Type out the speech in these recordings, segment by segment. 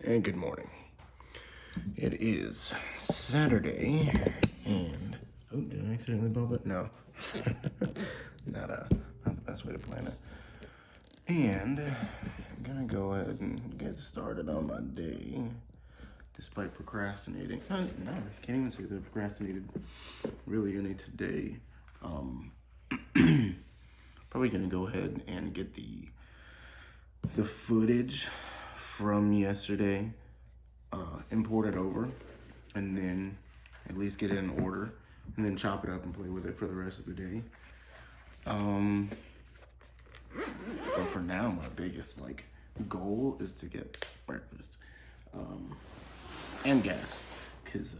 And good morning. It is Saturday, and did I accidentally bump it? No, not the best way to plan it. And I'm gonna go ahead and get started on my day, despite procrastinating. No, can't even say that I procrastinated really any today. Probably gonna go ahead and get the footage from yesterday imported over, and then at least get it in order, and then chop it up and play with it for the rest of the day. But for now, my biggest goal is to get breakfast and gas, because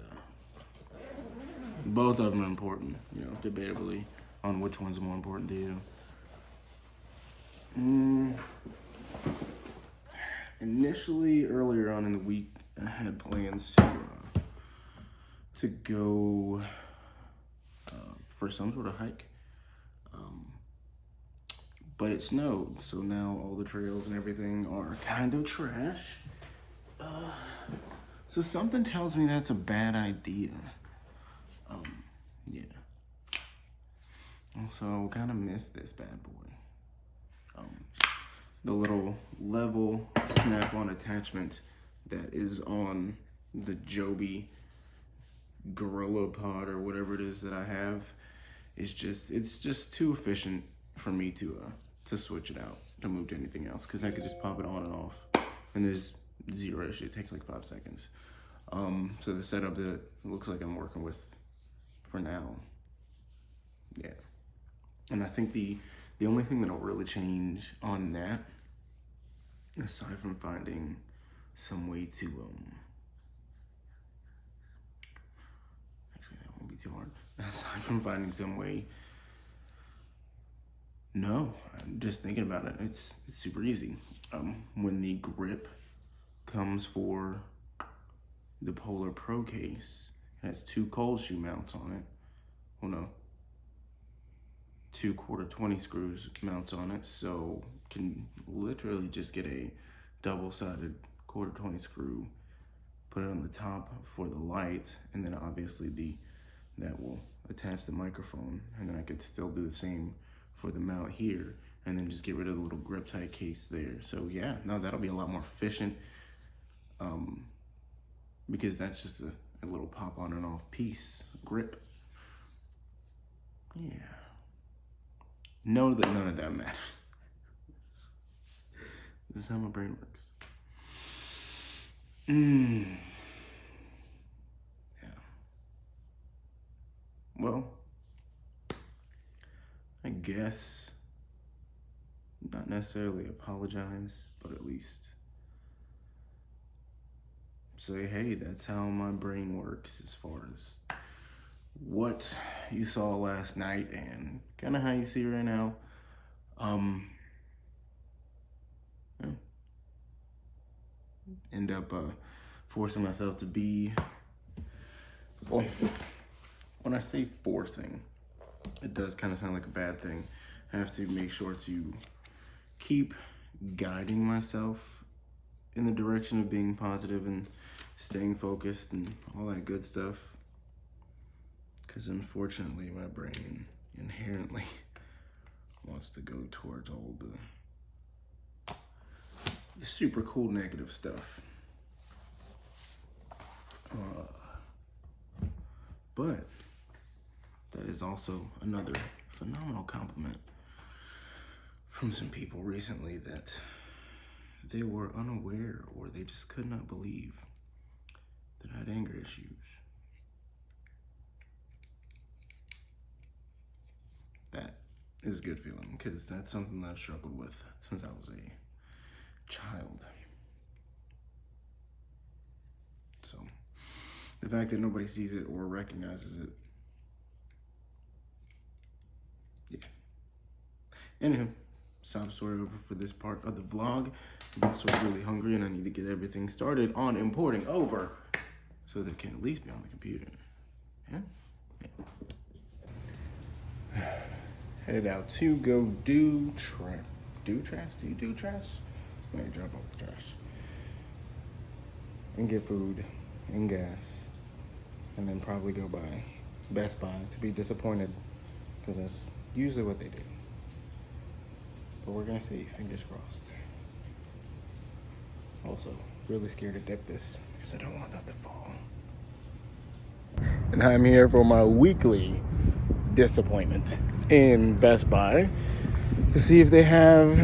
both of them are important. Debatably on which one's more important to you. Initially, earlier on in the week, I had plans to go for some sort of hike, but it snowed, so now all the trails and everything are kind of trash. So something tells me that's a bad idea. Yeah. Also, kind of miss this bad boy. The little level snap-on attachment that is on the Joby Gorilla Pod or whatever it is that I have is it's just too efficient for me to switch it out to move to anything else, because I could just pop it on and off and there's zero issue. It takes like 5 seconds. So the setup that it looks like I'm working with for now, yeah. And I think the only thing that'll really change on that, aside from finding some way to actually that won't be too hard. Aside from finding some way, no, I'm just thinking about it. It's super easy. When the grip comes for the Polar Pro case, it has 2 cold shoe mounts on it. Well, no, 2 1/4-20 screws mounts on it, so can literally just get a double-sided 1/4-20 screw, put it on the top for the light, and then obviously that will attach the microphone, and then I could still do the same for the mount here, and then just get rid of the little grip tight case there. So yeah, no, that'll be a lot more efficient, because that's just a little pop on and off piece grip. Yeah. Know that none of that matters. This is how my brain works. Yeah. Well, I guess not necessarily apologize, but at least say, hey, that's how my brain works as far as what you saw last night and kind of how you see right now. Yeah. End up forcing myself to be, well, when I say forcing, it does kind of sound like a bad thing. I have to make sure to keep guiding myself in the direction of being positive and staying focused and all that good stuff. Because unfortunately, my brain inherently wants to go towards all the super cool negative stuff. But that is also another phenomenal compliment from some people recently, that they were unaware or they just could not believe that I had anger issues. That is a good feeling, because that's something that I've struggled with since I was a child. So the fact that nobody sees it or recognizes it, yeah. Anywho, sob story over for this part of the vlog. I'm also really hungry and I need to get everything started on importing over so that it can at least be on the computer. Yeah? Headed out to go do trash. Do you do trash? Let me drop off the trash. and get food and gas, and then probably go by Best Buy to be disappointed, because that's usually what they do. But we're gonna see, fingers crossed. Also, really scared to dip this because I don't want that to fall. And I'm here for my weekly disappointment in Best Buy to see if they have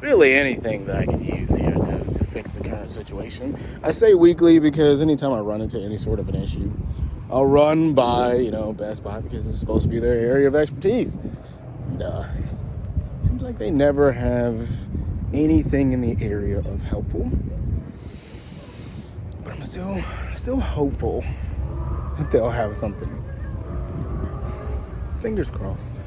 really anything that I can use here to fix the current situation. I say weekly because anytime I run into any sort of an issue, I'll run by, Best Buy, because it's supposed to be their area of expertise. And seems like they never have anything in the area of helpful. But I'm still hopeful that they'll have something. Fingers crossed.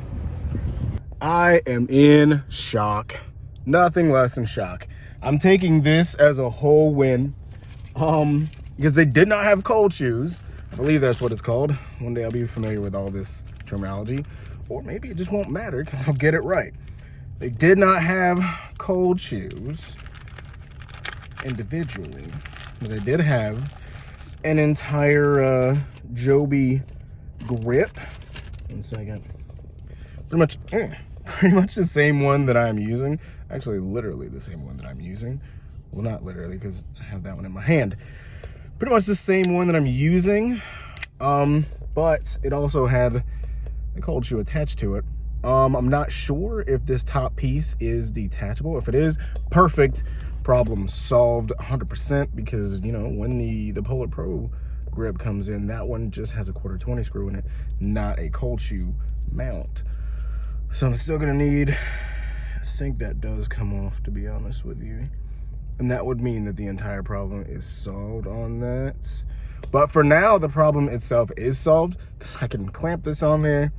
I am in shock. Nothing less than shock. I'm taking this as a whole win. Because they did not have cold shoes. I believe that's what it's called. One day I'll be familiar with all this terminology. Or maybe it just won't matter because I'll get it right. They did not have cold shoes individually. But they did have an entire Joby grip. 1 second. Pretty much the same one that I'm using. Actually, literally the same one that I'm using. Well, not literally, because I have that one in my hand. Pretty much the same one that I'm using. But it also had a cold shoe attached to it. I'm not sure if this top piece is detachable. If it is, perfect. Problem solved 100%, because, when the Polar Pro grip comes in, that one just has a 1/4 screw in it, not a cold shoe mount. So I'm still gonna need, I think that does come off, to be honest with you. And that would mean that the entire problem is solved on that. But for now, the problem itself is solved, because I can clamp this on there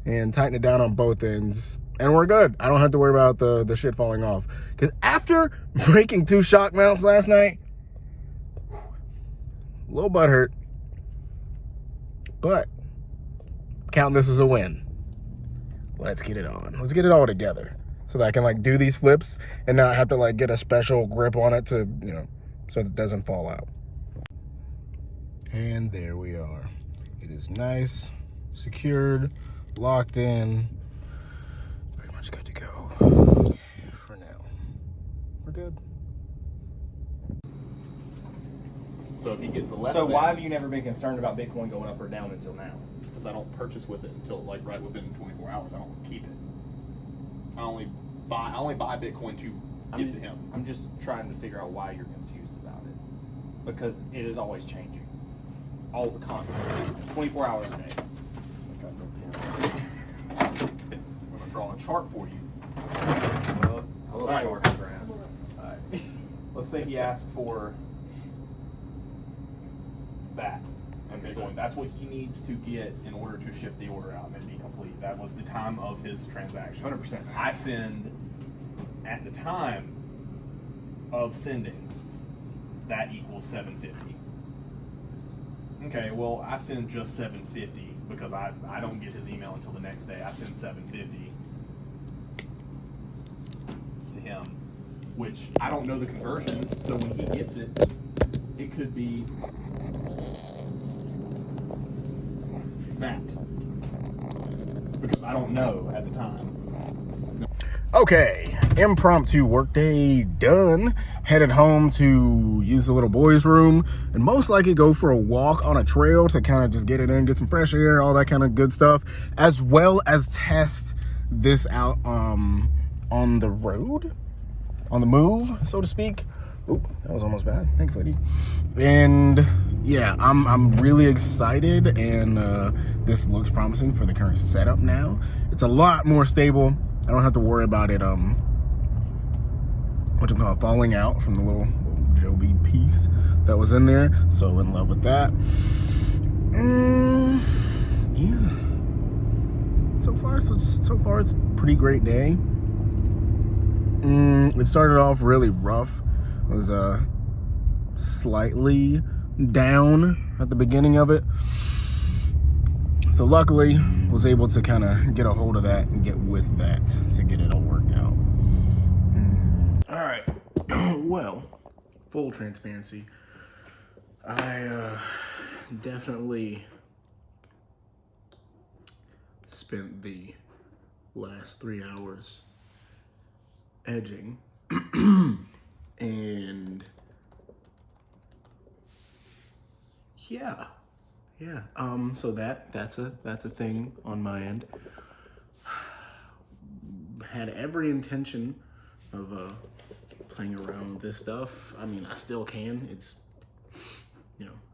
and tighten it down on both ends, and we're good. I don't have to worry about the shit falling off. Because after breaking 2 shock mounts last night, a little butt hurt, but count this as a win. Let's get it on. Let's get it all together so that I can do these flips and not have to get a special grip on it to, so that it doesn't fall out. And there we are. It is nice, secured, locked in, pretty much good to go. For now, we're good. So if he gets a less So why have you never been concerned about Bitcoin going up or down until now? because I don't purchase with it until right within 24 hours. I don't keep it. I only buy Bitcoin to give to him. I'm just trying to figure out why you're confused about it, because it is always changing, all the constantly, 24 hours a day. I'm gonna draw a chart for you. A little chart, perhaps. All right. Let's say he asked for that. Understood. That's what he needs to get in order to ship the order out and be complete. That was the time of his transaction. 100%. I send at the time of sending, that equals $750. Okay, well, I send just $750 because I don't get his email until the next day. I send $750 to him, which I don't know the conversion. So when he gets it, it could be that, because I don't know at the time. Okay, impromptu workday done. Headed home to use the little boys' room and most likely go for a walk on a trail to kind of just get it in, get some fresh air, all that kind of good stuff, as well as test this out on the road, on the move, so to speak. Ooh, that was almost bad. Thanks, lady. And yeah, I'm really excited, and this looks promising for the current setup now. It's a lot more stable. I don't have to worry about it falling out from the little Joby piece that was in there. So in love with that. And yeah. So far it's a pretty great day. It started off really rough. It was slightly down at the beginning of it. So luckily, was able to kind of get a hold of that and get with that to get it all worked out. All right, well, full transparency, I definitely spent the last 3 hours edging, and yeah. So that's a thing on my end. Had every intention of playing around with this stuff. I mean, I still can. It's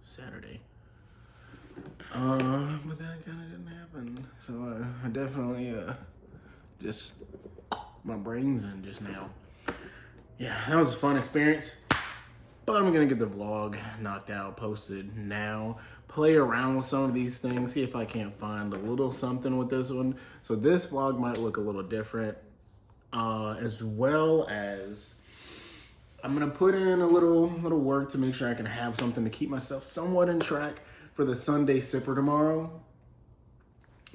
Saturday. But that kind of didn't happen. So I definitely just my brain's in just now. Yeah, that was a fun experience. But I'm gonna get the vlog knocked out, posted now. Play around with some of these things, see if I can't find a little something with this one. So this vlog might look a little different, as well as I'm gonna put in a little work to make sure I can have something to keep myself somewhat in track for the Sunday sipper tomorrow.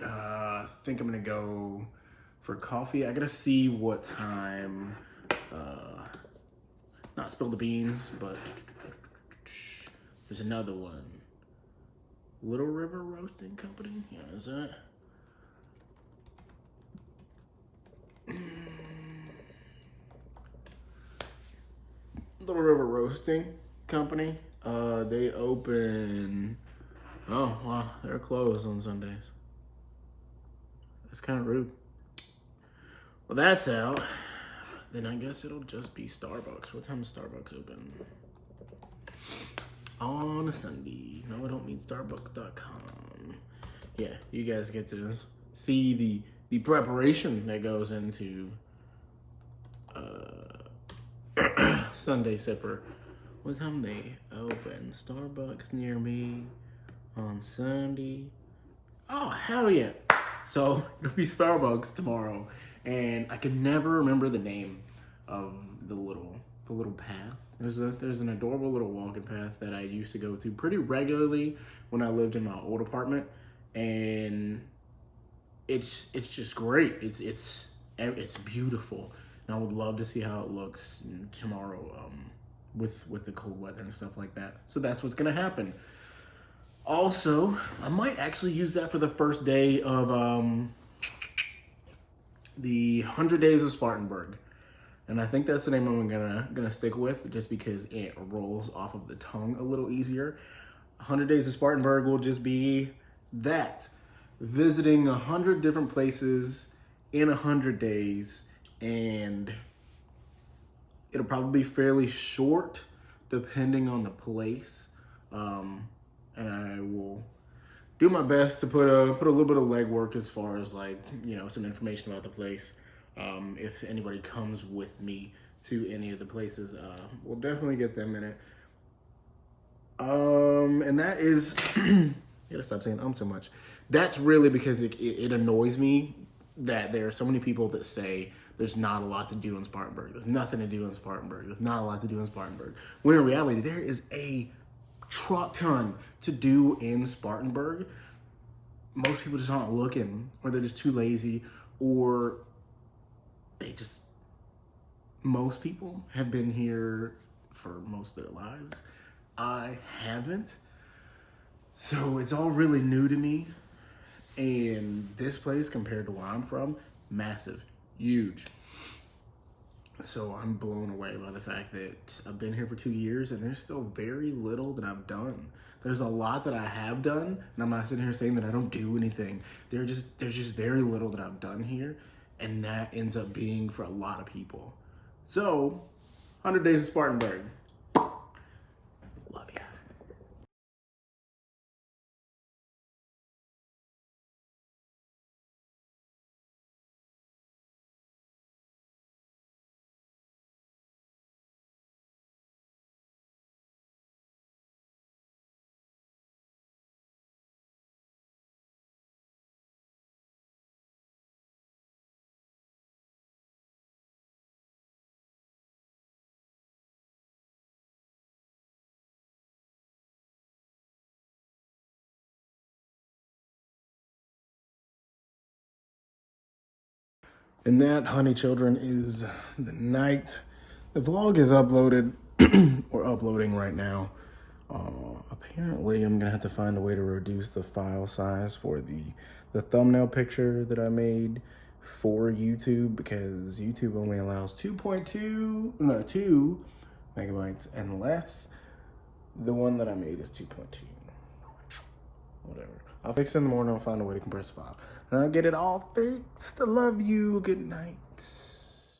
I think I'm gonna go for coffee. I gotta see what time. Not spill the beans, but there's another one. Little River Roasting Company? Yeah, is that? Little River Roasting Company. They open. Oh, wow. They're closed on Sundays. That's kind of rude. Well, that's out. Then I guess it'll just be Starbucks. What time is Starbucks open? On a Sunday. No, I don't mean Starbucks.com. Yeah, you guys get to see the preparation that goes into Sunday sipper. What time they open? Starbucks near me on Sunday. Oh, hell yeah. So it'll be Starbucks tomorrow. And I can never remember the name of the little path. There's an adorable little walking path that I used to go to pretty regularly when I lived in my old apartment, and it's just great. It's beautiful, and I would love to see how it looks tomorrow with the cold weather and stuff like that. So that's what's gonna happen. Also, I might actually use that for the first day of the 100 Days of Spartanburg. And I think that's the name I'm gonna stick with, just because it rolls off of the tongue a little easier. 100 Days of Spartanburg will just be that. Visiting 100 different places in 100 days, and it'll probably be fairly short depending on the place. And I will do my best to put a little bit of legwork as far as some information about the place. If anybody comes with me to any of the places, we'll definitely get them in it. And that is, I gotta stop saying so much. That's really because it annoys me that there are so many people that say there's not a lot to do in Spartanburg. There's nothing to do in Spartanburg. There's not a lot to do in Spartanburg. When in reality, there is a truck ton to do in Spartanburg. Most people just aren't looking, or they're just too lazy, or most people have been here for most of their lives. I haven't. So it's all really new to me. And this place, compared to where I'm from, massive, huge. So I'm blown away by the fact that I've been here for 2 years and there's still very little that I've done. There's a lot that I have done, and I'm not sitting here saying that I don't do anything. There's just very little that I've done here, and that ends up being for a lot of people. So, 100 Days of Spartanburg. Love ya. And that, honey children, is the night. The vlog is uploaded. we're uploading right now. Apparently, I'm gonna have to find a way to reduce the file size for the thumbnail picture that I made for YouTube, because YouTube only allows 2 megabytes, unless the one that I made is 2.2. Whatever. I'll fix it in the morning. I'll find a way to compress the file, and I'll get it all fixed. I love you. Good night.